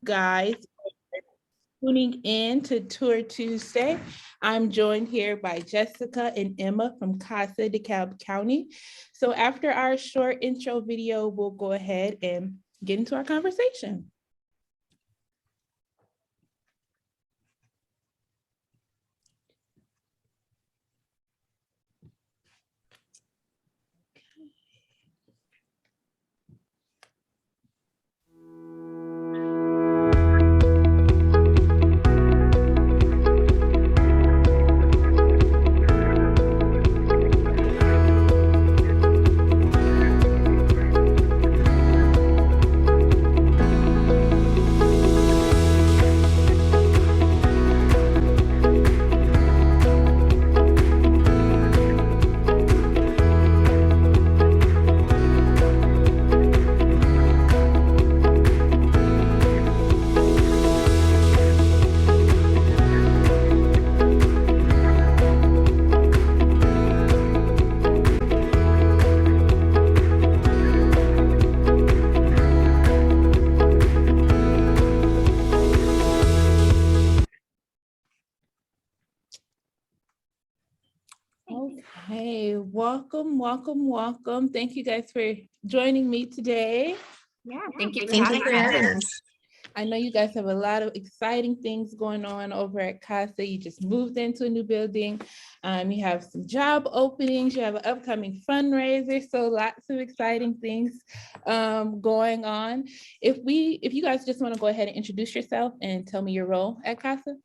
Guys, tuning in to Tour Tuesday. I'm joined here by Jessica and Emma from CASA DeKalb County. So after our short intro video, we'll go ahead and get into our conversation. Okay, welcome. Thank you guys for joining me today. Yeah, thank you for having us. I know you guys have a lot of exciting things going on over at CASA. You just moved into a new building. You have some job openings. You have an upcoming fundraiser. So lots of exciting things going on. If you guys just want to go ahead and introduce yourself and tell me your role at CASA.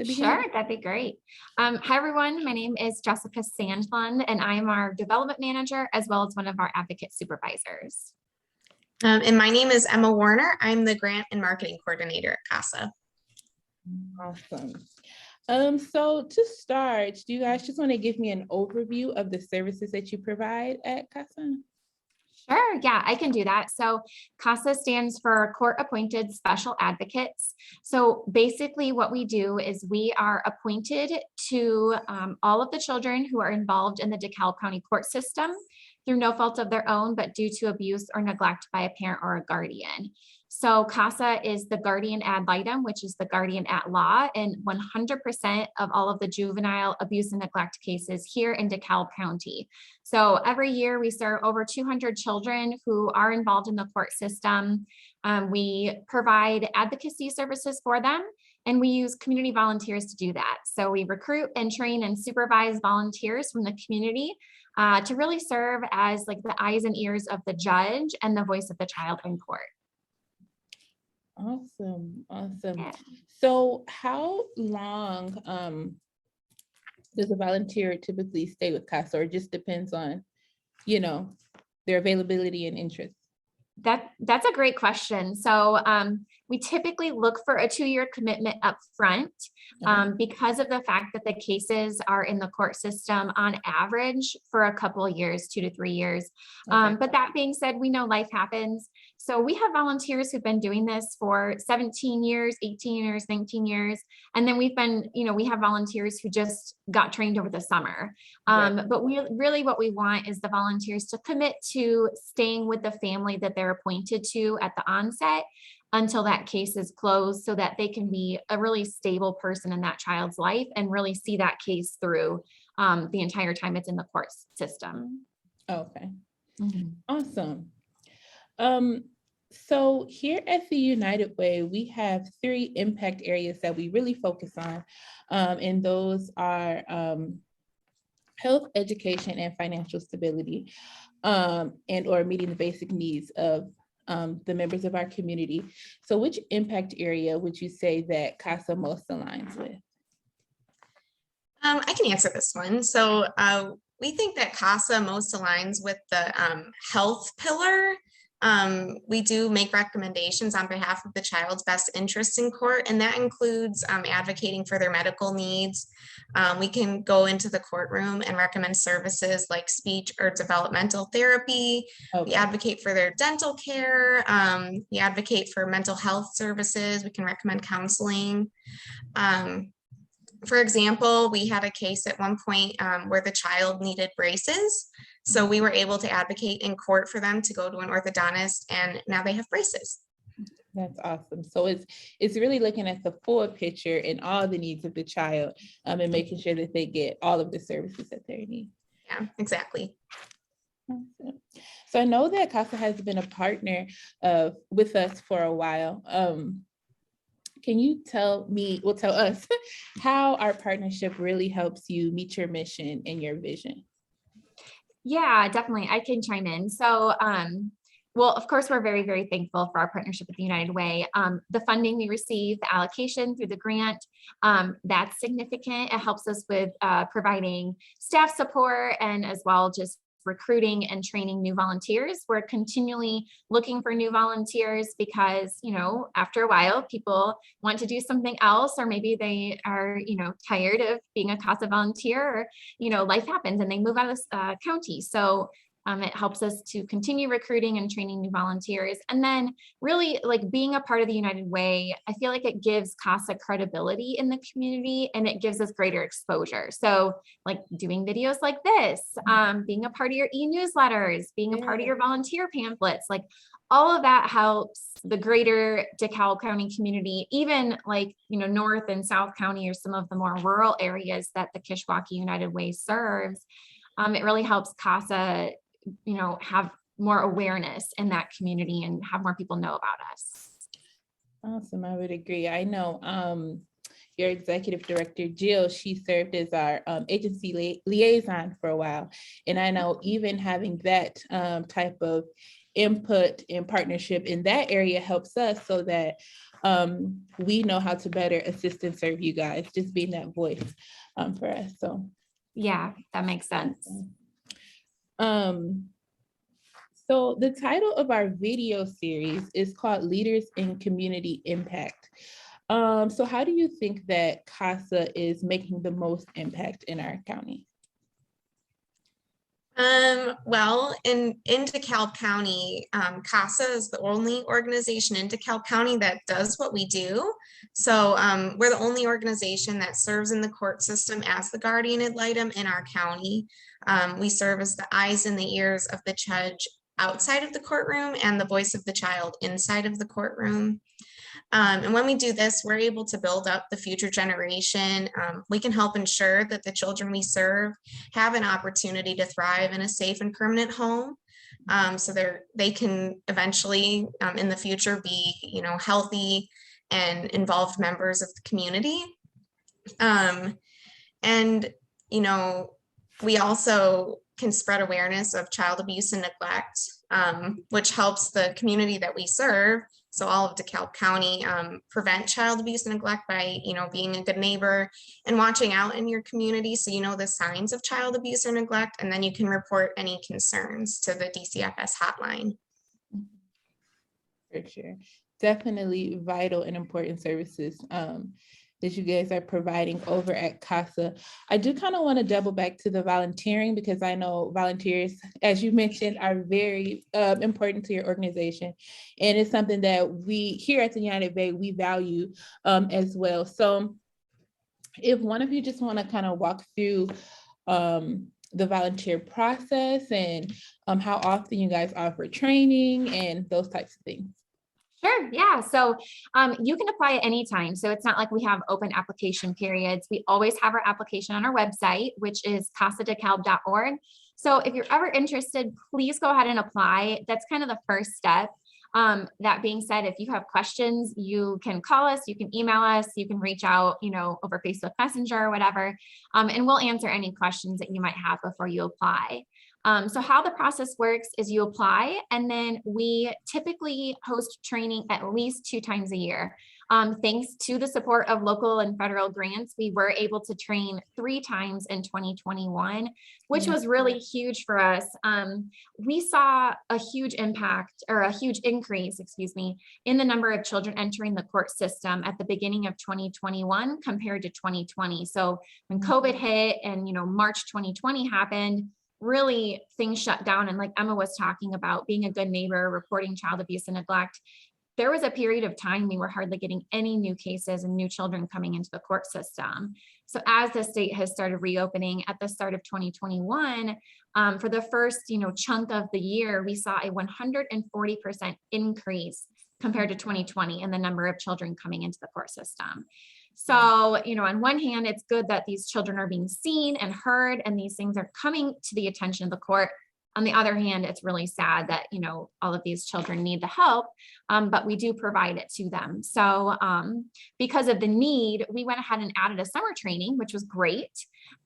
Sure, that'd be great. Hi, everyone. My name is Jessica Sandlund, and I am our development manager as well as one of our advocate supervisors. And my name is Emma Warner. I'm the grant and marketing coordinator at CASA. Awesome. So to start, do you guys just want to give me an overview of the services that you provide at CASA? Sure, yeah, I can do that. So CASA stands for Court Appointed Special Advocates. So basically what we do is we are appointed to all of the children who are involved in the DeKalb County court system through no fault of their own, but due to abuse or neglect by a parent or a guardian. So CASA is the guardian ad litem, which is the guardian at law, in 100% of all of the juvenile abuse and neglect cases here in DeKalb County. So every year we serve over 200 children who are involved in the court system. We provide advocacy services for them, and we use community volunteers to do that. So we recruit and train and supervise volunteers from the community to really serve as like the eyes and ears of the judge and the voice of the child in court. Awesome. Yeah. So how long does a volunteer typically stay with CASA, or it just depends on, their availability and interest? That's a great question. So we typically look for a 2-year commitment up front because of the fact that the cases are in the court system on average for a couple of years, 2 to 3 years. Okay. But that being said, we know life happens. So we have volunteers who've been doing this for 17 years, 18 years, 19 years. And then we've been, we have volunteers who just got trained over the summer. Right. But what we want is the volunteers to commit to staying with the family that they're appointed to at the onset until that case is closed, so that they can be a really stable person in that child's life and really see that case through the entire time it's in the court system. Okay. Mm-hmm. Awesome. So here at the United Way, we have 3 impact areas that we really focus on, and those are health, education, and financial stability, and or meeting the basic needs of the members of our community. So which impact area would you say that CASA most aligns with? I can answer this one. So we think that CASA most aligns with the health pillar. We do make recommendations on behalf of the child's best interest in court, and that includes advocating for their medical needs. We can go into the courtroom and recommend services like speech or developmental therapy. Okay. We advocate for their dental care. We advocate for mental health services. We can recommend counseling. For example, we had a case at one point where the child needed braces. So we were able to advocate in court for them to go to an orthodontist, and now they have braces. That's awesome. So it's really looking at the full picture and all the needs of the child, and making sure that they get all of the services that they need. Yeah, exactly. Awesome. So I know that CASA has been a partner with us for a while. Can you tell us how our partnership really helps you meet your mission and your vision? Yeah, definitely. I can chime in. So, well, of course, we're very, very thankful for our partnership with the United Way. The funding we receive, the allocation through the grant, that's significant. It helps us with providing staff support and as well just recruiting and training new volunteers. We're continually looking for new volunteers because, after a while, people want to do something else, or maybe they are, tired of being a CASA volunteer, or, life happens and they move out of the county. So it helps us to continue recruiting and training new volunteers. And then really like being a part of the United Way, I feel like it gives CASA credibility in the community and it gives us greater exposure. So like doing videos like this, being a part of your e-newsletters, being a part of your volunteer pamphlets, like all of that helps the greater DeKalb County community, even like, North and South County or some of the more rural areas that the Kishwaukee United Way serves. It really helps CASA have more awareness in that community and have more people know about us. Awesome. I would agree. I know your executive director, Jill, she served as our agency liaison for a while. And I know even having that type of input and partnership in that area helps us so that we know how to better assist and serve you guys, just being that voice for us. So yeah, that makes sense. So the title of our video series is called Leaders in Community Impact. So how do you think that CASA is making the most impact in our county? Well, in DeKalb County, CASA is the only organization in DeKalb County that does what we do. So we're the only organization that serves in the court system as the guardian ad litem in our county. We serve as the eyes and the ears of the judge outside of the courtroom and the voice of the child inside of the courtroom. And when we do this, we're able to build up the future generation. We can help ensure that the children we serve have an opportunity to thrive in a safe and permanent home. So they can eventually in the future be, healthy and involved members of the community. And, we also can spread awareness of child abuse and neglect, which helps the community that we serve. So all of DeKalb County prevent child abuse and neglect by, being a good neighbor and watching out in your community. So you know the signs of child abuse or neglect, and then you can report any concerns to the DCFS hotline. For sure. Definitely vital and important services that you guys are providing over at CASA. I do kind of want to double back to the volunteering because I know volunteers, as you mentioned, are very important to your organization. And it's something that we here at the United Way, we value as well. So if one of you just want to kind of walk through the volunteer process and how often you guys offer training and those types of things. Sure. Yeah. So you can apply at any time. So it's not like we have open application periods. We always have our application on our website, which is casadekalb.org. So if you're ever interested, please go ahead and apply. That's kind of the first step. That being said, if you have questions, you can call us, you can email us, you can reach out, over Facebook Messenger or whatever, and we'll answer any questions that you might have before you apply. So how the process works is you apply, and then we typically host training at least 2 times a year. Thanks to the support of local and federal grants, we were able to train 3 times in 2021, which was really huge for us. We saw a huge impact or a huge increase, in the number of children entering the court system at the beginning of 2021 compared to 2020. So when COVID hit and, March 2020 happened, really things shut down. And like Emma was talking about, being a good neighbor, reporting child abuse and neglect, there was a period of time we were hardly getting any new cases and new children coming into the court system. So as the state has started reopening at the start of 2021, for the first, chunk of the year, we saw a 140% increase compared to 2020 in the number of children coming into the court system. So, on one hand, it's good that these children are being seen and heard, and these things are coming to the attention of the court. On the other hand, it's really sad that, all of these children need the help, but we do provide it to them. So because of the need, we went ahead and added a summer training, which was great.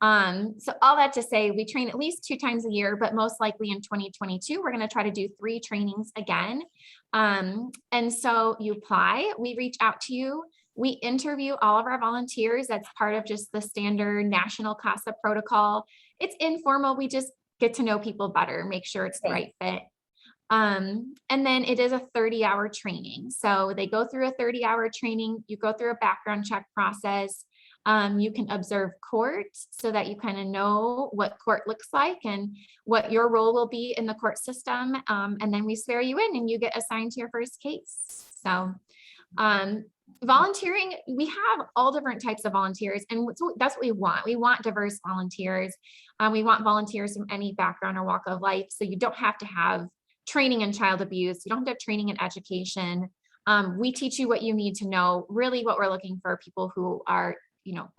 So all that to say, we train at least 2 times a year, but most likely in 2022, we're going to try to do 3 trainings again. And so you apply, we reach out to you. We interview all of our volunteers. That's part of just the standard national CASA protocol. It's informal. We just get to know people better, make sure it's the right fit. And then it is a 30-hour training. So they go through a 30-hour training. You go through a background check process. You can observe court so that you kind of know what court looks like and what your role will be in the court system. And then we swear you in and you get assigned to your first case. So volunteering, we have all different types of volunteers, and that's what we want. We want diverse volunteers. We want volunteers from any background or walk of life. So you don't have to have training in child abuse. You don't have to have training in education. We teach you what you need to know. Really what we're looking for are people who are,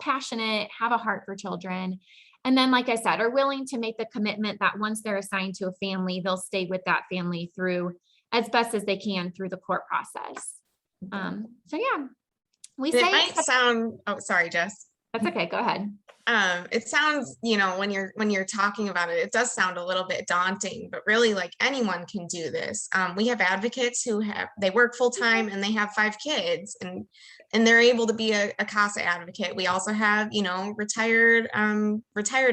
passionate, have a heart for children. And then, like I said, are willing to make the commitment that once they're assigned to a family, they'll stay with that family through as best as they can through the court process. So yeah, we say it might sound, oh, sorry, Jess. That's okay. Go ahead. It sounds, when you're talking about it, it does sound a little bit daunting, but really like anyone can do this. We have advocates who they work full time and they have 5 kids and they're able to be a CASA advocate. We also have, retired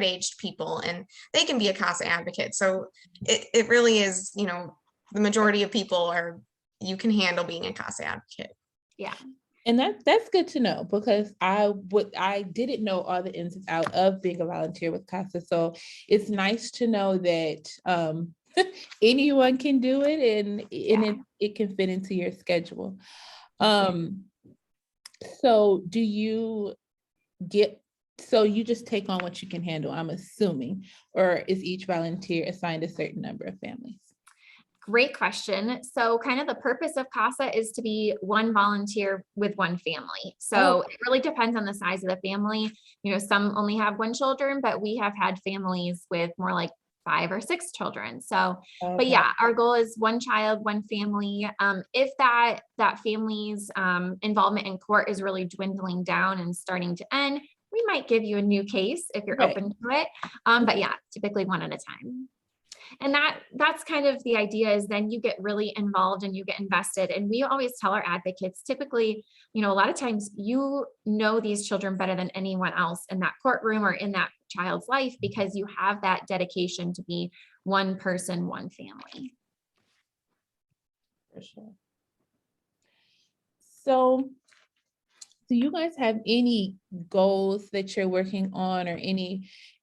aged people and they can be a CASA advocate. So it really is, the majority of people you can handle being a CASA advocate. Yeah. And that's good to know, because I didn't know all the ins and outs of being a volunteer with CASA. So it's nice to know that anyone can do it and it can fit into your schedule. So you just take on what you can handle, I'm assuming, or is each volunteer assigned a certain number of families? Great question. So kind of the purpose of CASA is to be one volunteer with one family. So it really depends on the size of the family. Some only have 1 children, but we have had families with more like 5 or 6 children. So, but yeah, our goal is 1 child, 1 family. If that family's involvement in court is really dwindling down and starting to end, we might give you a new case if you're open to it. But yeah, typically 1 at a time. And that's kind of the idea, is then you get really involved and you get invested. And we always tell our advocates, typically, a lot of times these children better than anyone else in that courtroom or in that child's life, because you have that dedication to be 1 person, 1 family. For sure. So do you guys have any goals that you're working on, or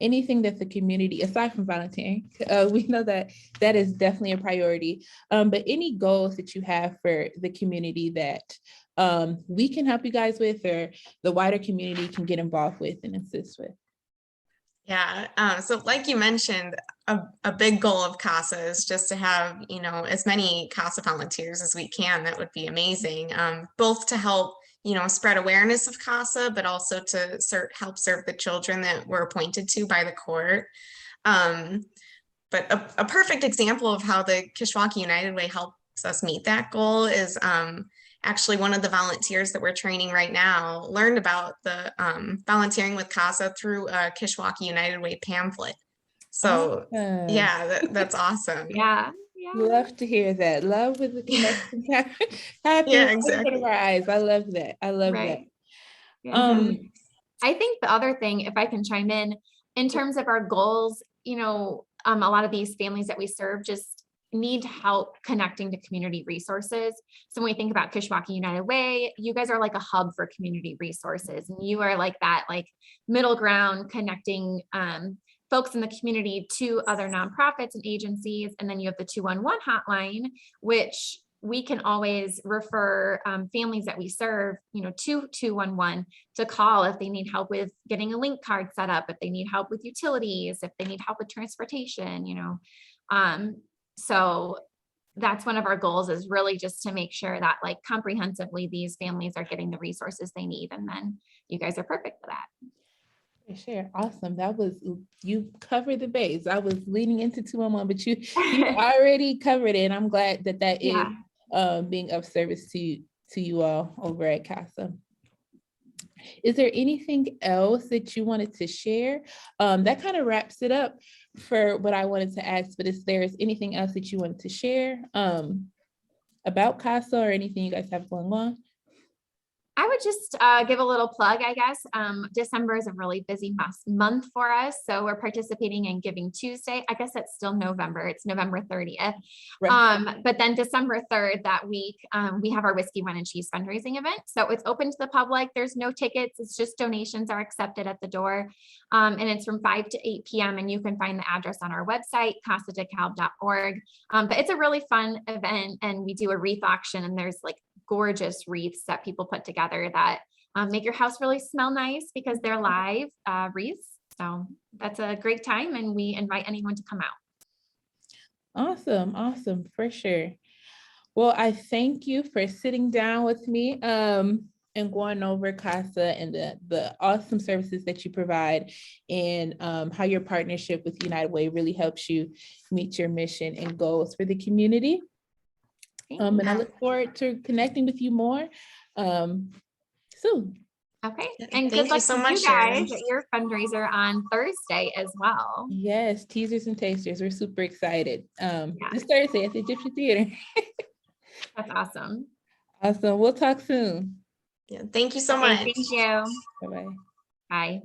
anything that the community, aside from volunteering, we know that is definitely a priority, but any goals that you have for the community that we can help you guys with, or the wider community can get involved with and assist with? Yeah, so like you mentioned, a big goal of CASA is just to have, as many CASA volunteers as we can. That would be amazing, both to help spread awareness of CASA, but also to help serve the children that we're appointed to by the court. But a perfect example of how the Kishwaukee United Way helps us meet that goal is actually one of the volunteers that we're training right now learned about the volunteering with CASA through a Kishwaukee United Way pamphlet. So yeah, that's awesome. Yeah. Love to hear that. Love with the connection. Yeah, exactly. Our eyes. I love that. that. Yeah. I think the other thing, if I can chime in terms of our goals, a lot of these families that we serve just need help connecting to community resources. So when we think about Kishwaukee United Way, you guys are like a hub for community resources, and you are like that middle ground connecting folks in the community to other nonprofits and agencies. And then you have the 211 hotline, which we can always refer families that we serve, to 211 to call if they need help with getting a link card set up, if they need help with utilities, if they need help with transportation, So that's one of our goals, is really just to make sure that like comprehensively these families are getting the resources they need. And then you guys are perfect for that. For sure. Awesome. You covered the base. I was leaning into 211, but you already covered it. And I'm glad that is being of service to you all over at CASA. Is there anything else that you wanted to share? That kind of wraps it up for what I wanted to ask, but if there's anything else that you wanted to share about CASA or anything you guys have going on? I would just give a little plug, I guess. December is a really busy month for us. So we're participating in Giving Tuesday. I guess it's still November. It's November 30th. Right. But then December 3rd, that week, we have our Whiskey, Wine, and Cheese fundraising event. So it's open to the public. There's no tickets. It's just donations are accepted at the door. And it's from 5 to 8 p.m. And you can find the address on our website, casadekalb.org. But it's a really fun event. And we do a wreath auction, and there's like gorgeous wreaths that people put together that make your house really smell nice because they're live wreaths. So that's a great time, and we invite anyone to come out. Awesome, for sure. Well, I thank you for sitting down with me and going over CASA and the awesome services that you provide, and how your partnership with United Way really helps you meet your mission and goals for the community. And I look forward to connecting with you more soon. Okay. And good luck to you guys at your fundraiser on Thursday as well. Yes, teasers and tasters. We're super excited. This Thursday at the Egyptian Theater. That's awesome. Awesome. We'll talk soon. Yeah, thank you so much. Thank you. Bye-bye. Bye.